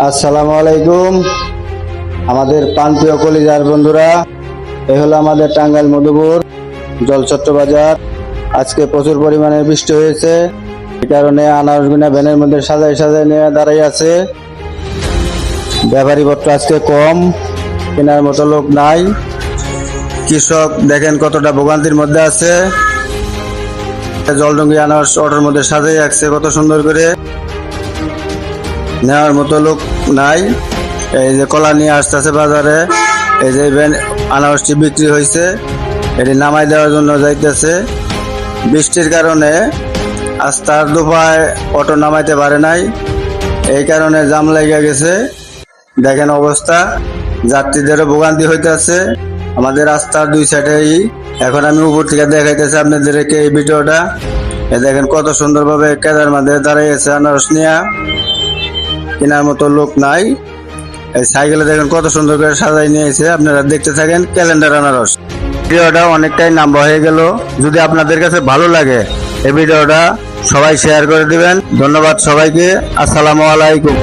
আসসালামু আলাইকুম আমাদের প্রান্তীয় কলিজার বন্ধুরা, এই হলো আমাদের টাঙ্গাইল মধুপুর জলছত্র বাজার। আজকে প্রচুর পরিমাণে বৃষ্টি হয়েছে, এই কারণে আনারসগুনা ভ্যানের মধ্যে সাজাই সাজাই নিয়ে দাঁড়াই আছে। ব্যাপারী পত্র আজকে কম, কেনার মতো লোক নাই। কৃষক দেখেন কতটা ভোগান্তির মধ্যে আছে। জলডঙ্গি আনারস অটোর মধ্যে সাজাই রাখছে কত সুন্দর করে, নেওয়ার মতো লোক নাই। এই যে কলা নিয়ে আসতেছে বাজারে, এই যে আনারসটি বিক্রি হয়েছে, এটি নামাই দেওয়ার জন্য যাইতেছে। বৃষ্টির কারণে আজ তার দোপায় অটো নামাইতে পারে নাই, এই কারণে জাম লেগে গেছে। দেখেন অবস্থা, যাত্রীদেরও ভোগান্তি হইতেছে আমাদের রাস্তার দুই সাইডেই। এখন আমি উপর থেকে দেখাইতেছি আপনাদেরকে এই ভিডিওটা। দেখেন কত সুন্দরভাবে কেদার মধ্যে দাঁড়াইছে আনারস নিয়ে, কেনার মতো লোক নাই। এই সাইকেলে দেখেন কত সুন্দর করে সাজাই নিয়েছে। আপনারা দেখতে থাকেন ক্যালেন্ডার আনারস। ভিডিওটা অনেকটাই লম্বা হয়ে গেল, যদি আপনাদের কাছে ভালো লাগে এই ভিডিওটা সবাই শেয়ার করে দিবেন। ধন্যবাদ সবাইকে। আসসালামু আলাইকুম।